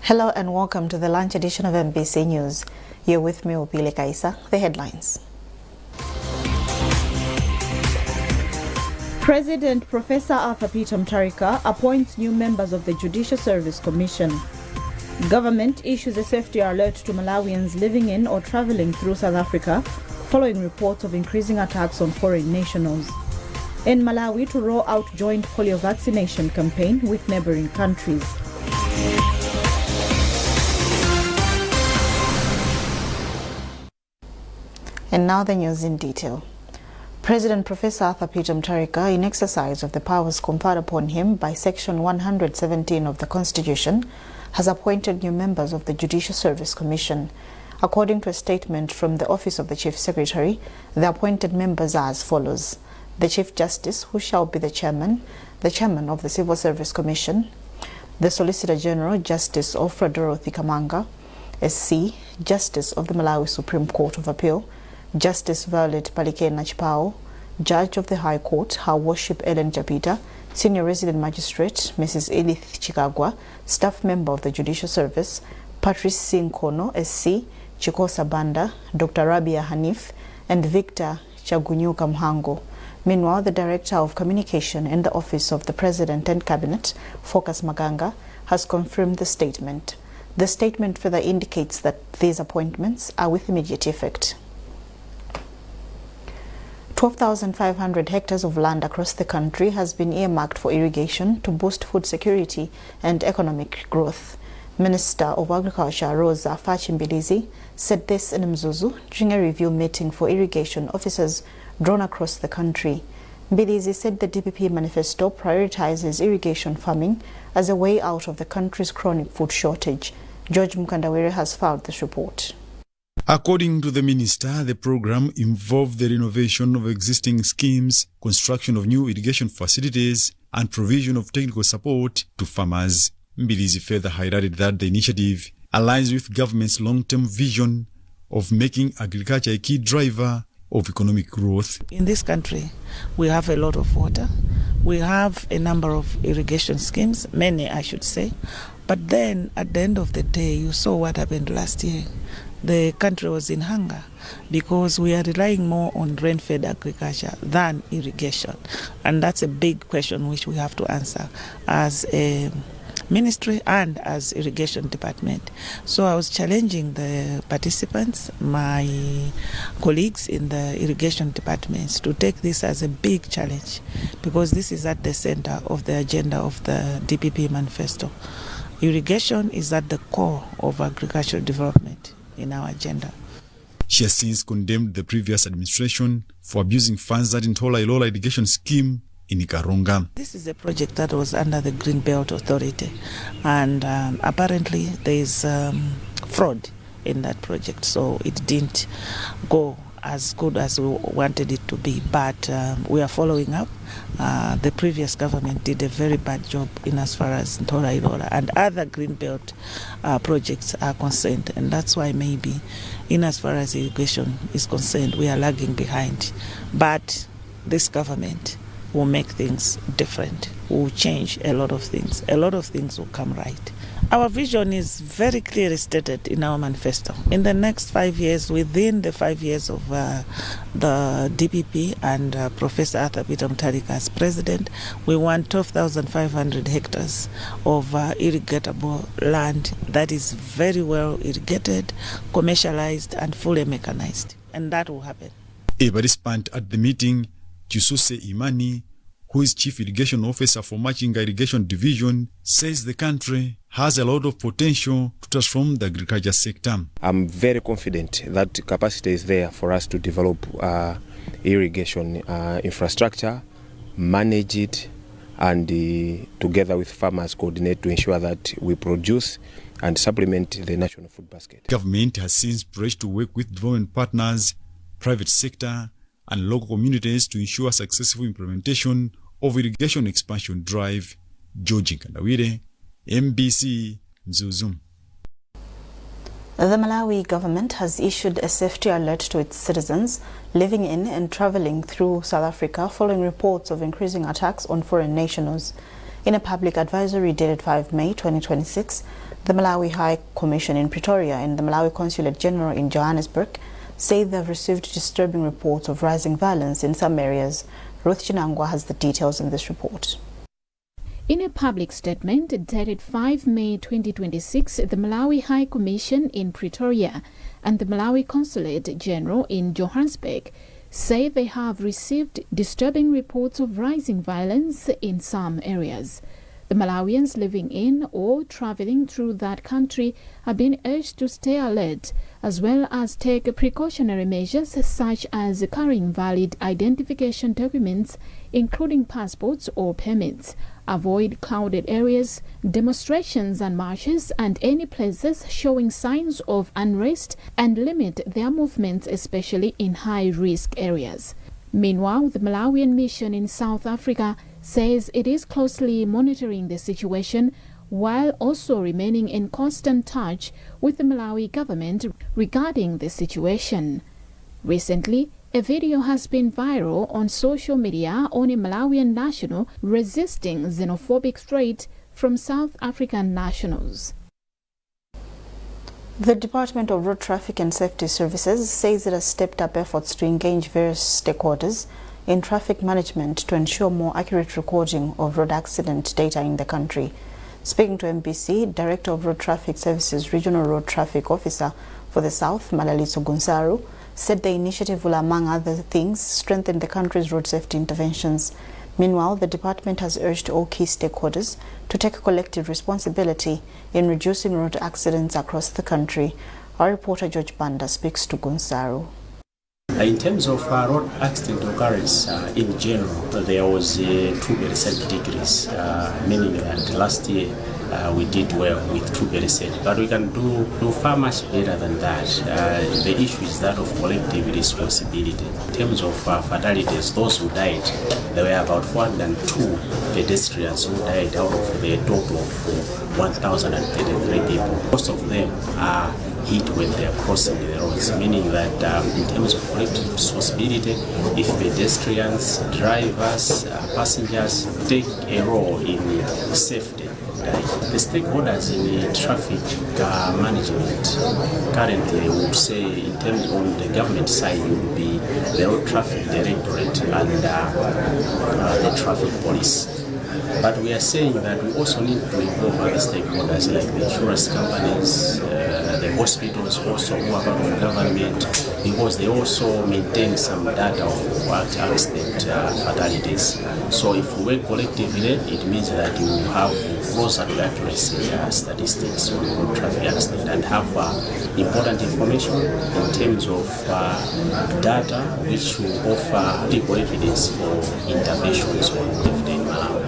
Hello and welcome to the lunch edition of MBC News. You're with me, Opile Kaisa. The headlines. President Professor Arthur Peter Mutharika appoints new members of the Judicial Service Commission. Government issues a safety alert to Malawians living in or traveling through South Africa following reports of increasing attacks on foreign nationals. In Malawi to roll out joint polio vaccination campaign with neighboring countries. And now the news in detail. President Professor Arthur Peter Mutharika, in exercise of the powers conferred upon him by Section 117 of the Constitution, has appointed new members of the Judicial Service Commission. According to a statement from the Office of the Chief Secretary, the appointed members are as follows: the Chief Justice, who shall be the Chairman of the Civil Service Commission, the Solicitor General, Justice Ofra Dorothy Kamanga, SC, Justice of the Malawi Supreme Court of Appeal, Justice Violet Palikena Chipao, Judge of the High Court, Her Worship Ellen Japita, Senior Resident Magistrate, Mrs. Edith Chikagwa, Staff Member of the Judicial Service, Patrice Sinkono, SC, Chikosa Banda, Dr. Rabia Hanif, and Victor Chagunyuka Mhango. Meanwhile, the Director of Communication in the Office of the President and Cabinet, Focus Maganga, has confirmed the statement. The statement further indicates that these appointments are with immediate effect. 12,500 hectares of land across the country has been earmarked for irrigation to boost food security and economic growth. Minister of Agriculture Rosa Fachimbilizi said this in Mzuzu during a review meeting for irrigation officers drawn across the country. Mbilizi said the DPP manifesto prioritizes irrigation farming as a way out of the country's chronic food shortage. George Mukandawere has filed this report. According to the minister, the program involved the renovation of existing schemes, construction of new irrigation facilities, and provision of technical support to farmers. Mbilizi further highlighted that the initiative aligns with government's long-term vision of making agriculture a key driver of economic growth. In this country, we have a lot of water. We have a number of irrigation schemes, many I should say. But then at the end of the day, you saw what happened last year. The country was in hunger because we are relying more on rain-fed agriculture than irrigation. And that's a big question which we have to answer as a ministry and as irrigation department. So I was challenging the participants, my colleagues in the irrigation departments, to take this as a big challenge because this is at the center of the agenda of the DPP manifesto. Irrigation is at the core of agricultural development in our agenda. She has since condemned the previous administration for abusing funds that Ntola Ilola irrigation scheme in Ikaronga. This is a project that was under the Green Belt Authority, and apparently there is fraud in that project, so it didn't go as good as we wanted it to be, but we are following up. The previous government did a very bad job in as far as Ntola Ilola and other Greenbelt projects are concerned, and that's why maybe in as far as irrigation is concerned, we are lagging behind. But this government will make things different, will change a lot of things. A lot of things will come right. Our vision is very clearly stated in our manifesto. In the next 5 years, within the 5 years of the DPP and Professor Arthur Peter Mutharika as president, we want 12,500 hectares of irrigatable land that is very well irrigated, commercialized, and fully mechanized. And that will happen. A participant at the meeting, Chisuse Imani, who is Chief Irrigation Officer for Machinga Irrigation Division, says the country has a lot of potential to transform the agriculture sector. I'm very confident that capacity is there for us to develop irrigation infrastructure, manage it, and together with farmers coordinate to ensure that we produce and supplement the national food basket. Government has since pledged to work with development partners, private sector, and local communities to ensure successful implementation of irrigation expansion drive. George Nkandawire, MBC, Mzuzu. The Malawi government has issued a safety alert to its citizens living in and traveling through South Africa following reports of increasing attacks on foreign nationals. In a public advisory dated 5 May 2026, the Malawi High Commission in Pretoria and the Malawi Consulate General in Johannesburg say they have received disturbing reports of rising violence in some areas. Ruth Chinangwa has the details in this report. In a public statement dated 5 May 2026, the Malawi High Commission in Pretoria and the Malawi Consulate General in Johannesburg say they have received disturbing reports of rising violence in some areas. The Malawians living in or traveling through that country are being urged to stay alert, as well as take precautionary measures such as carrying valid identification documents, including passports or permits, avoid crowded areas, demonstrations and marches, and any places showing signs of unrest, and limit their movements, especially in high-risk areas. Meanwhile, the Malawian mission in South Africa says it is closely monitoring the situation while also remaining in constant touch with the Malawi government regarding the situation. Recently, a video has been viral on social media on a Malawian national resisting xenophobic threat from South African nationals. The Department of Road Traffic and Safety Services says it has stepped up efforts to engage various stakeholders in traffic management to ensure more accurate recording of road accident data in the country. Speaking to MBC, Director of Road Traffic Services Regional Road Traffic Officer for the South, Malaliso Gunsaru, said the initiative will, among other things, strengthen the country's road safety interventions. Meanwhile, the department has urged all key stakeholders to take a collective responsibility in reducing road accidents across the country. Our reporter George Banda speaks to Gunsaru. In terms of road accident occurrence in general, there was 2 very sad categories, meaning that last year we did well with 2 very sad, but we can do far much better than that. The issue is that of collective responsibility. In terms of fatalities, those who died, there were about 402 pedestrians who died out of the total of 1,033 people. Most of them are hit when they are crossing the roads, meaning that in terms of collective responsibility, if pedestrians, drivers, passengers take a role in safety, the stakeholders in traffic management currently would say, in terms on the government side, would be the Road Traffic Directorate and the Traffic Police. But we are saying that we also need to involve other stakeholders like the insurance companies, the hospitals also who are part of government, because they also maintain some data of what accident fatalities. So if we work collectively, it means that you will have closer to accuracy statistics on road traffic accident and have important information in terms of data which will offer people evidence for interventions on safety in Malawi.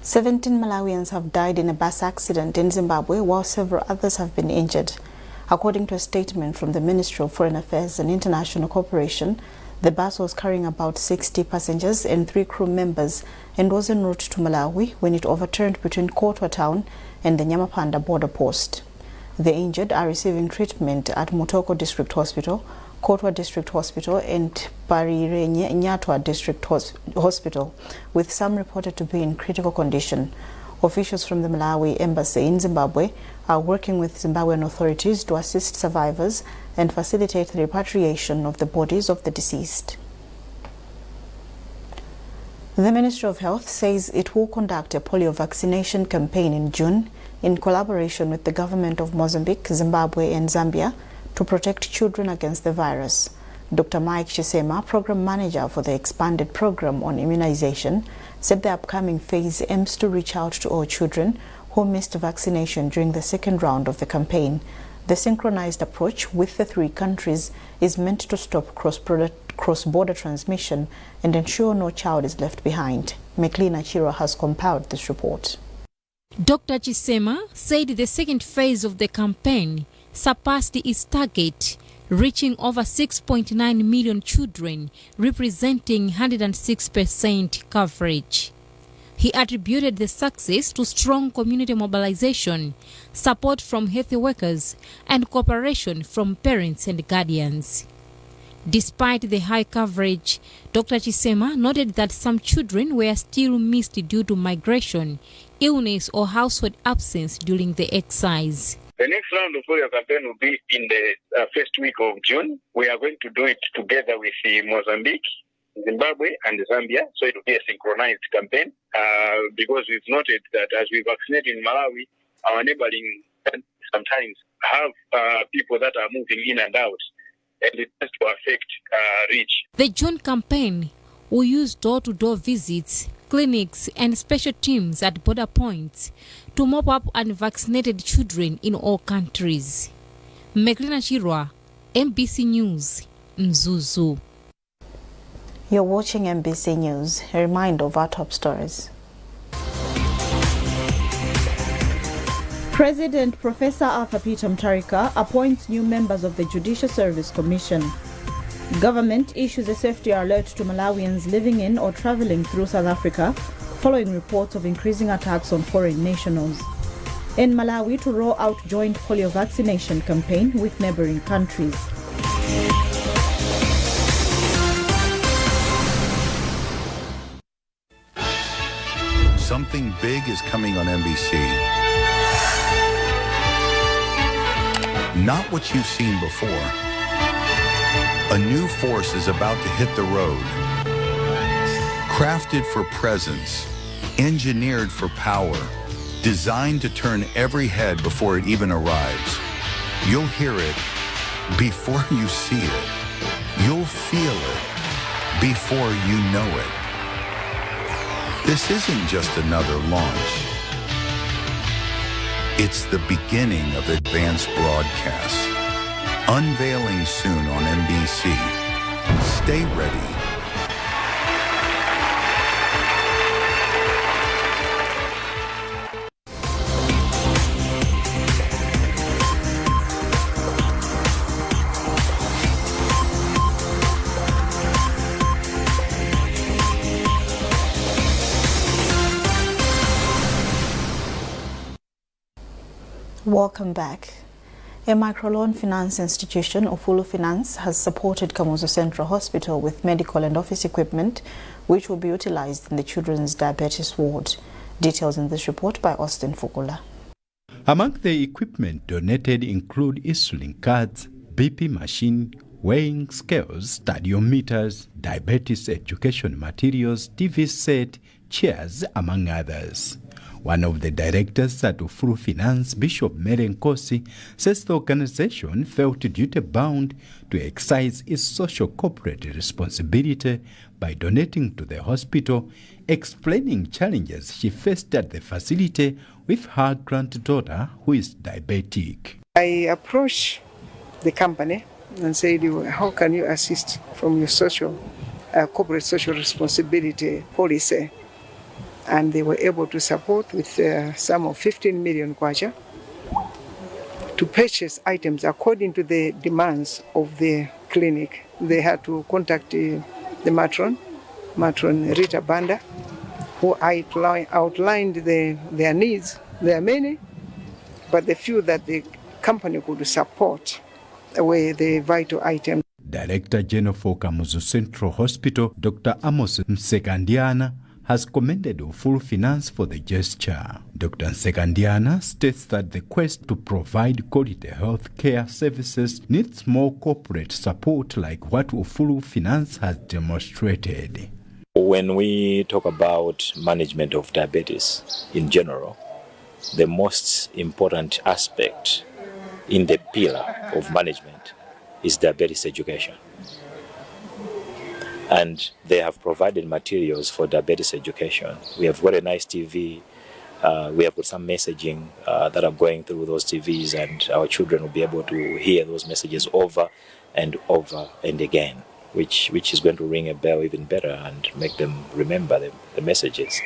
17 Malawians have died in a bus accident in Zimbabwe, while several others have been injured. According to a statement from the Ministry of Foreign Affairs and International Cooperation, the bus was carrying about 60 passengers and 3 crew members and was en route to Malawi when it overturned between Kotwa town and the Nyamapanda border post. The injured are receiving treatment at Mutoko District Hospital, Kotwa District Hospital and Parirenye Nyatwa District Hospital, with some reported to be in critical condition. Officials from the Malawi Embassy in Zimbabwe are working with Zimbabwean authorities to assist survivors and facilitate the repatriation of the bodies of the deceased. The Ministry of Health says it will conduct a polio vaccination campaign in June in collaboration with the government of Mozambique, Zimbabwe and Zambia to protect children against the virus. Dr. Mike Chisema, Program Manager for the expanded program on immunization, said the upcoming phase aims to reach out to all children who missed vaccination during the second round of the campaign. The synchronized approach with the 3 countries is meant to stop cross-border transmission and ensure no child is left behind. Meklina Chiro has compiled this report. Dr. Chisema said the second phase of the campaign surpassed its target, reaching over 6.9 million children, representing 106% coverage. He attributed the success to strong community mobilization, support from health workers, and cooperation from parents and guardians. Despite the high coverage, Dr. Chisema noted that some children were still missed due to migration, illness or household absence during the exercise. The next round of polio campaign will be in the first week of June. We are going to do it together with Mozambique, Zimbabwe and Zambia, so it will be a synchronized campaign because we've noted that as we vaccinate in Malawi, our neighboring countries sometimes have people that are moving in and out, and it tends to affect reach. The June campaign will use door-to-door visits, clinics and special teams at border points to mop up unvaccinated children in all countries. Meklina Chirwa, MBC News, Mzuzu. You're watching MBC News. A reminder of our top stories. President Professor Arthur Peter Mutharika appoints new members of the Judicial Service Commission. Government issues a safety alert to Malawians living in or traveling through South Africa following reports of increasing attacks on foreign nationals. In Malawi to roll out joint polio vaccination campaign with neighboring countries. Something big is coming on NBC. Not what you've seen before. A new force is about to hit the road. Crafted for presence, engineered for power, designed to turn every head before it even arrives. You'll hear it before you see it. You'll feel it before you know it. This isn't just another launch. It's the beginning of advanced broadcasts. Unveiling soon on NBC. Stay ready. Welcome back. A microloan finance institution, Ufulu Finance, has supported Kamuzu Central Hospital with medical and office equipment, which will be utilized in the children's diabetes ward. Details in this report by Austin Fukula. Among the equipment donated include insulin cards, BP machine, weighing scales, stadiometers, diabetes education materials, TV set, chairs, among others. One of the directors at Ufulu Finance, Bishop Mary Nkosi, says the organization felt duty-bound to exercise its social corporate responsibility by donating to the hospital, explaining challenges she faced at the facility with her granddaughter, who is diabetic. I approached the company and said, how can you assist from your social, corporate social responsibility policy? And they were able to support with a sum of 15 million kwacha to purchase items according to the demands of the clinic. They had to contact the matron Rita Banda, who outlined their needs. There are many, but the few that the company could support were the vital items. Director General for Kamuzu Central Hospital, Dr. Amos Nsekandiana, has commended Ufulu Finance for the gesture. Dr. Nsekandiana states that the quest to provide quality health care services needs more corporate support like what Ufulu Finance has demonstrated. When we talk about management of diabetes in general, the most important aspect in the pillar of management is diabetes education. And they have provided materials for diabetes education. We have got a nice TV. We have got some messaging that are going through those TVs, and our children will be able to hear those messages over and again, which is going to ring a bell even better and make them remember the messages.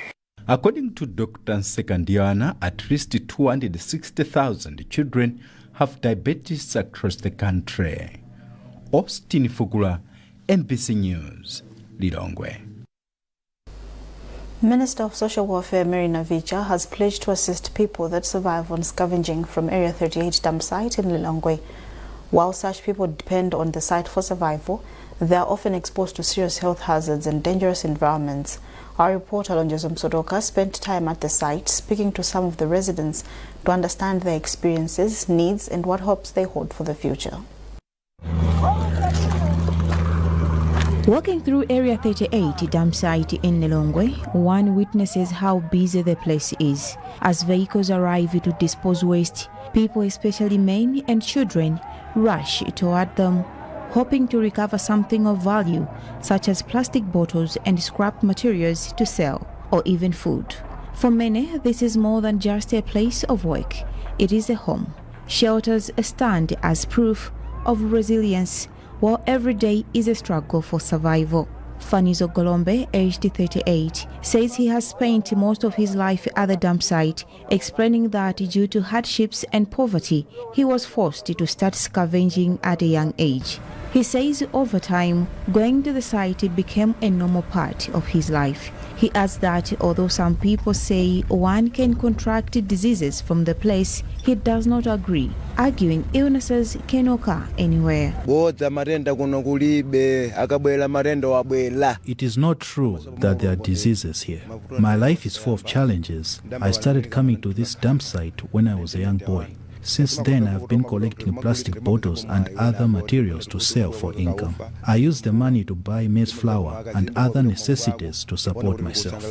According to Dr. Nsekandiana, at least 260,000 children have diabetes across the country. Austin Fukula, MBC News, Lilongwe. Minister of Social Welfare Mary Navicha has pledged to assist people that survive on scavenging from Area 38 dump site in Lilongwe. While such people depend on the site for survival, They are often exposed to serious health hazards and dangerous environments. Our reporter Lonjezo Msodoka spent time at the site speaking to some of the residents to understand their experiences, needs, and what hopes they hold for the future. Walking through Area 38 dump site in Lilongwe, one witnesses how busy the place is. As vehicles arrive to dispose waste, people, especially men and children, rush toward them, hoping to recover something of value, such as plastic bottles and scrap materials to sell, or even food. For many, this is more than just a place of work. It is a home. Shelters stand as proof of resilience, while every day is a struggle for survival. Fanizo Golombe, aged 38, says he has spent most of his life at the dump site, explaining that due to hardships and poverty, he was forced to start scavenging at a young age. He says over time, going to the site became a normal part of his life. He adds that although some people say one can contract diseases from the place, he does not agree, arguing illnesses can occur anywhere. It is not true that there are diseases here. My life is full of challenges. I started coming to this dump site when I was a young boy. Since then, I've been collecting plastic bottles and other materials to sell for income. I use the money to buy maize flour and other necessities to support myself.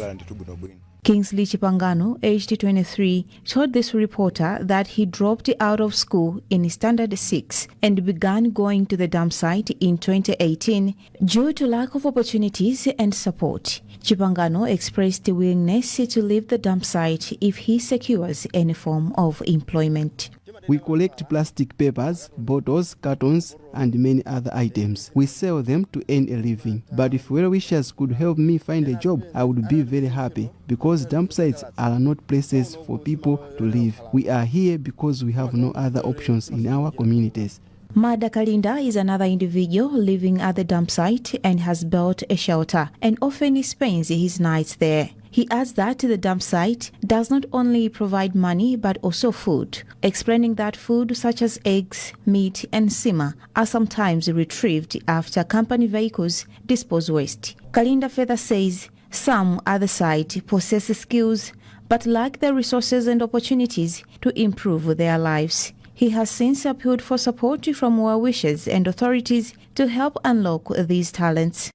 Kingsley Chipangano, aged 23, told this reporter that he dropped out of school in Standard 6 and began going to the dump site in 2018 due to lack of opportunities and support. Chipangano expressed a willingness to leave the dump site if he secures any form of employment. We collect plastic papers, bottles, cartons, and many other items. We sell them to earn a living. But if well-wishers could help me find a job, I would be very happy, because dump sites are not places for people to live. We are here because we have no other options in our communities. Mada Kalinda is another individual living at the dump site and has built a shelter and often spends his nights there. He adds that the dump site does not only provide money but also food, explaining that food such as eggs, meat and sima are sometimes retrieved after company vehicles dispose waste. Kalinda further says some at the site possess skills but lack the resources and opportunities to improve their lives. He has since appealed for support from well-wishers and authorities to help unlock these talents.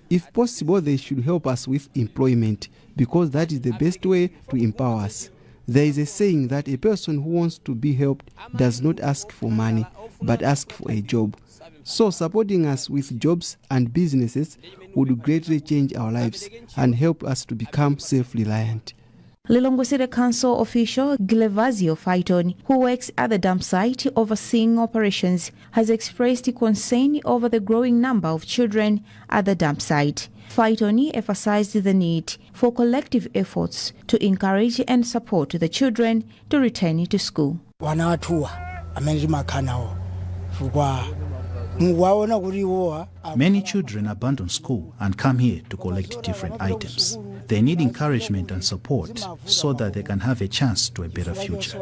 If possible, they should help us with employment, because that is the best way to empower us. There is a saying that a person who wants to be helped does not ask for money, but ask for a job. So supporting us with jobs and businesses would greatly change our lives and help us to become self-reliant. Lilongwe City Council official Glevazio Phyton, who works at the dump site overseeing operations, has expressed concern over the growing number of children at the dump site. Phyton emphasized the need for collective efforts to encourage and support the children to return to school. Many children abandon school and come here to collect different items. They need encouragement and support so that they can have a chance to a better future.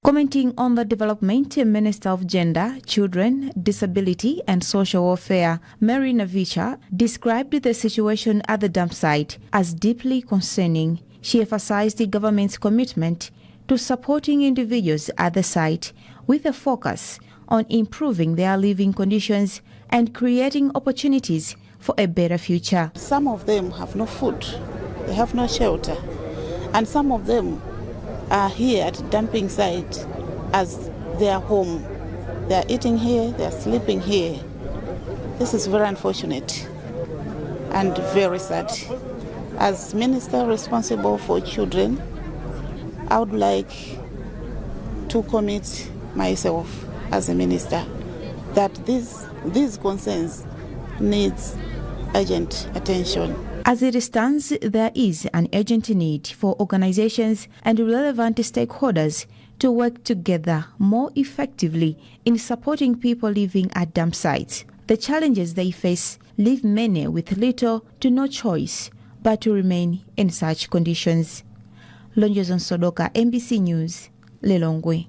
Commenting on the development, Minister of Gender, Children, Disability and Social Welfare, Mary Navicha, described the situation at the dump site as deeply concerning. She emphasized the government's commitment to supporting individuals at the site with a focus on improving their living conditions and creating opportunities for a better future. Some of them have no food, they have no shelter, and some of them are here at dumping site as their home. They are eating here, they are sleeping here. This is very unfortunate and very sad. As minister responsible for children, I would like to commit myself as a minister that these concerns needs urgent attention. As it stands, there is an urgent need for organizations and relevant stakeholders to work together more effectively in supporting people living at dump sites. The challenges they face leave many with little to no choice but to remain in such conditions. Lonjezo Msodoka, MBC News, Lilongwe.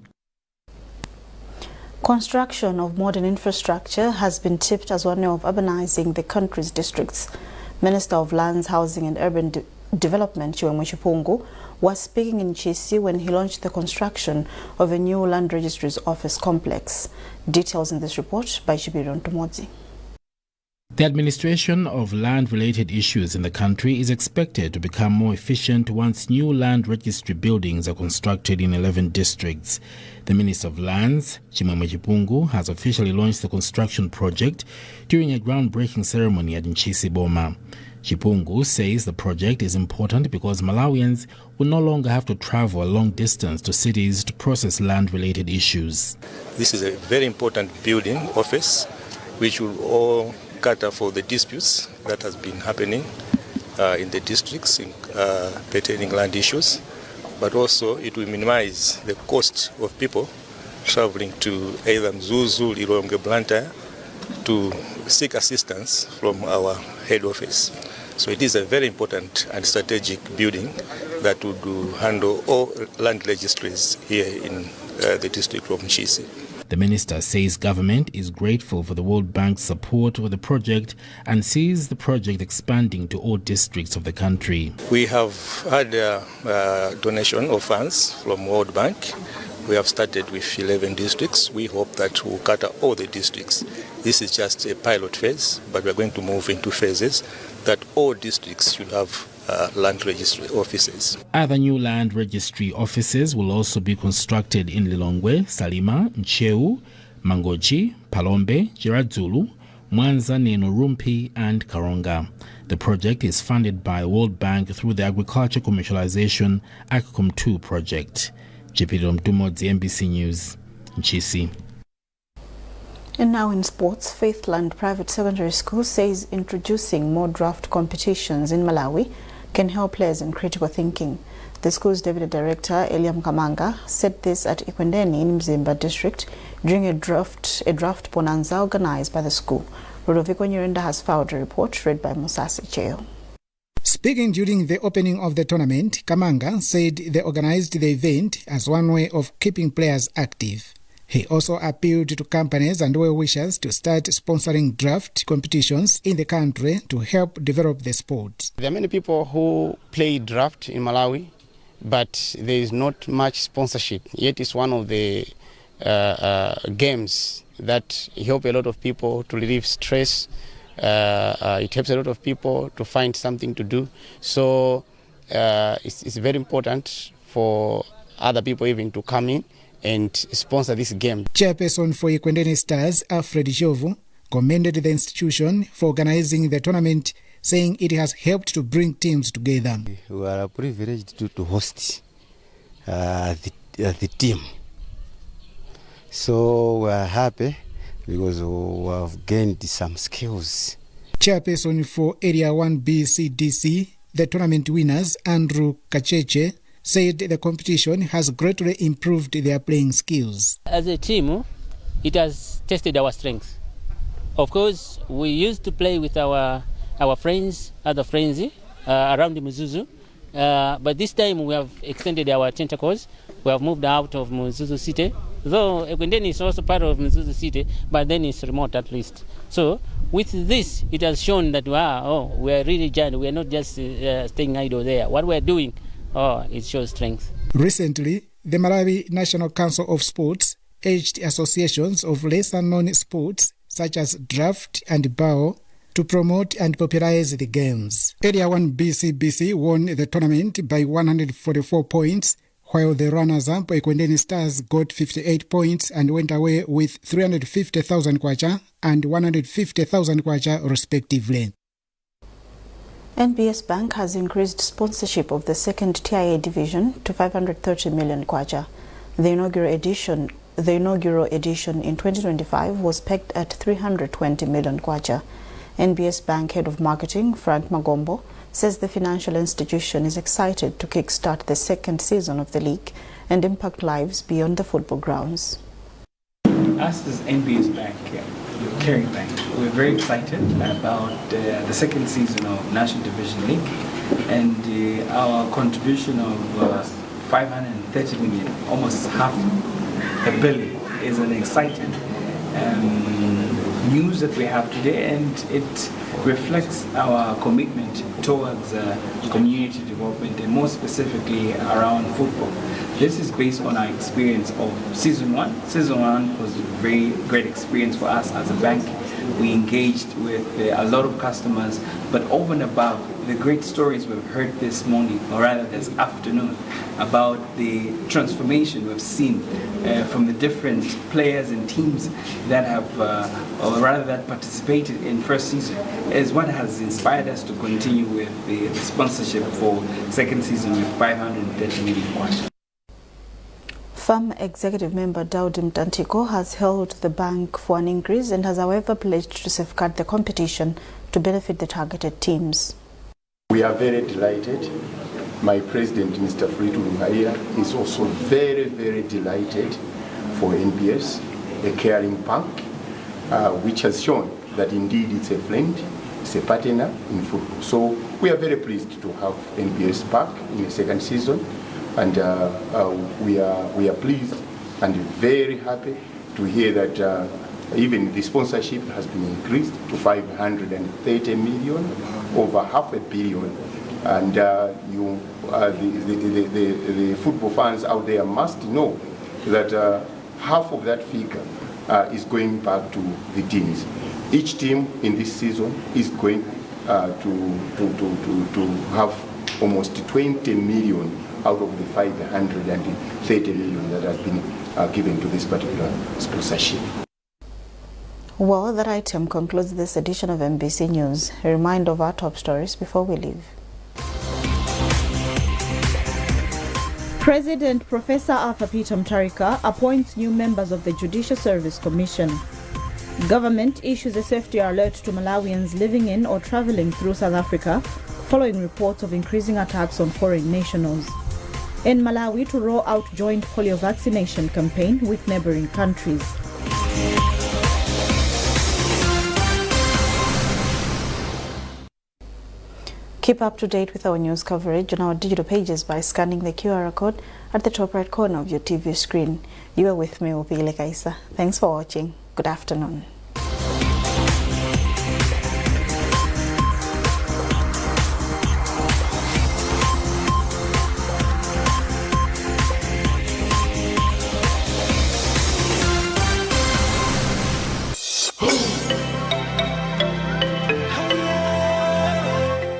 Construction of modern infrastructure has been tipped as one way of urbanizing the country's districts. Minister of Lands, Housing and Urban Development, Chiwemwe Chipungu, was speaking in Chisi when he launched the construction of a new land registry's office complex. Details in this report by Chibiron Tumodzi. The administration of land-related issues in the country is expected to become more efficient once new land registry buildings are constructed in 11 districts. The Minister of Lands, Chiwemwe Chipungu, has officially launched the construction project during a groundbreaking ceremony at Nchisi Boma. Chipungu says the project is important because Malawians will no longer have to travel a long distance to cities to process land-related issues. This is a very important building office which will all cater for the disputes that has been happening in the districts pertaining land issues, but also it will minimize the cost of people traveling to either Mzuzu, Lilongwe, Blantyre to seek assistance from our head office. So it is a very important and strategic building that would handle all land registries here in the district of Nchisi. The minister says government is grateful for the World Bank's support for the project and sees the project expanding to all districts of the country. We have had a donation of funds from World Bank. We have started with 11 districts. We hope that we'll cover all the districts. This is just a pilot phase, but we're going to move into phases that all districts should have land registry offices. Other new land registry offices will also be constructed in Lilongwe, Salima, Ncheu, Mangochi, Palombe, Jiradzulu, Mwanza, Nenurumpi and Karonga. The project is funded by the World Bank through the Agriculture Commercialization ACCOM 2 project. Jepidom Tumodzi, MBC News, Nchisi. And now in sports, Faithland Private Secondary School says introducing more draft competitions in Malawi can help players in critical thinking. The school's deputy director, Eliam Kamanga, said this at Ikwendeni in Mzimba district during a draft bonanza organized by the school. Rodoviko Nyirenda has filed a report read by Musasi Cheo. Speaking during the opening of the tournament, Kamanga said they organized the event as one way of keeping players active. He also appealed to companies and well-wishers to start sponsoring draft competitions in the country to help develop the sport. There are many people who play draft in Malawi, but there is not much sponsorship. Yet it's one of the games that help a lot of people to relieve stress. It helps a lot of people to find something to do. So it's very important for other people even to come in and sponsor this game. Chairperson for Ikwendeni Stars, Alfred Jovu, commended the institution for organizing the tournament, saying it has helped to bring teams together. We are privileged to host the team. So we are happy because we have gained some skills. Chairperson for Area 1B CDC, the tournament winners, Andrew Kacheche, said the competition has greatly improved their playing skills. As a team, it has tested our strengths. Of course, we used to play with our friends, other friends around Mzuzu, but this time we have extended our tentacles. We have moved out of Mzuzu city, though Ekwendeni is also part of Mzuzu city, but then it's remote at least. So with this, it has shown that we are really giant. We are not just staying idle there. What we are doing, it shows strength. Recently, the Malawi National Council of Sports urged associations of lesser-known sports such as draft and bow to promote and popularize the games. Area 1 BCBC won the tournament by 144 points, while the runners-up Ikwendeni Stars got 58 points and went away with 350,000 kwacha and 150,000 kwacha respectively. NBS Bank has increased sponsorship of the second TIA division to 530 million kwacha. The inaugural edition in 2025 was pegged at 320 million kwacha. NBS Bank Head of Marketing, Frank Magombo, says the financial institution is excited to kickstart the second season of the league and impact lives beyond the football grounds. Us as NBS Bank, your clearing bank, we're very excited about the second season of National Division League and our contribution of 530 million, almost half a billion is an exciting news that we have today, and it reflects our commitment towards community development, and more specifically around football. This is based on our experience of season one. Season one was a very great experience for us as a bank. We engaged with a lot of customers, but over and above the great stories we've heard this morning, or rather this afternoon, about the transformation we've seen from the different players and teams that have, or rather that participated in first season, is what has inspired us to continue with the sponsorship for second season with 530 million. Farm Executive Member Daudi Mtantiko has held the bank for an increase and has however pledged to safeguard the competition to benefit the targeted teams. We are very delighted. My president, Mr. Fritu Luhaya, is also very, very delighted for NPS, a caring bank, which has shown that indeed it's a friend, it's a partner in football. So we are very pleased to have NPS back in the second season. And we are pleased and very happy to hear that even the sponsorship has been increased to 530 million, over $500 million. And the football fans out there must know that half of that figure is going back to the teams. Each team in this season is going to have almost 20 million out of the 530 million that has been given to this particular sponsorship. Well, that item concludes this edition of MBC News. A reminder of our top stories before we leave. President Professor Arthur Peter Mutharika appoints new members of the Judicial Service Commission. Government issues a safety alert to Malawians living in or traveling through South Africa following reports of increasing attacks on foreign nationals. In Malawi to roll out joint polio vaccination campaign with neighboring countries. Keep up to date with our news coverage on our digital pages by scanning the QR code at the top right corner of your TV screen. You are with me, Upile Kaisa. Thanks for watching. Good afternoon.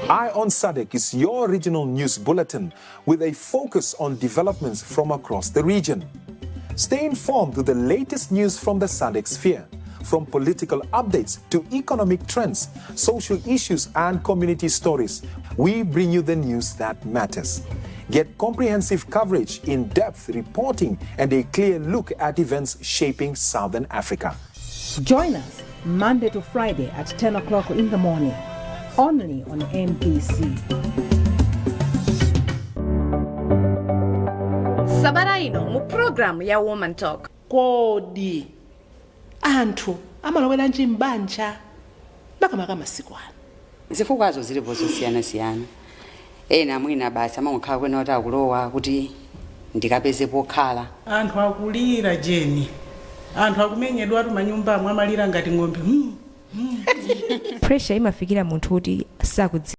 Eye on SADC is your regional news bulletin with a focus on developments from across the region. Stay informed with the latest news from the SADC sphere, from political updates to economic trends, social issues and community stories. We bring you the news that matters. Get comprehensive coverage, in-depth reporting and a clear look at events shaping Southern Africa. Join us Monday to Friday at 10 o'clock in the morning. Only on MBC. Sabara ino mu program ya Woman Talk. Kodi anthu amalowera njimbanja makamaka masiku ano. Zifukwazo zilipo zosiyana-siyana. Ena mwina basi amangokhala kwena kuti akulowa kuti ndikapeze pokhala. Anthu akulira Jeni. Anthu akumenyedwa tu manyumba amwe amalira ngati ng'ombe. Pressure imafikira munthu kuti sakudzi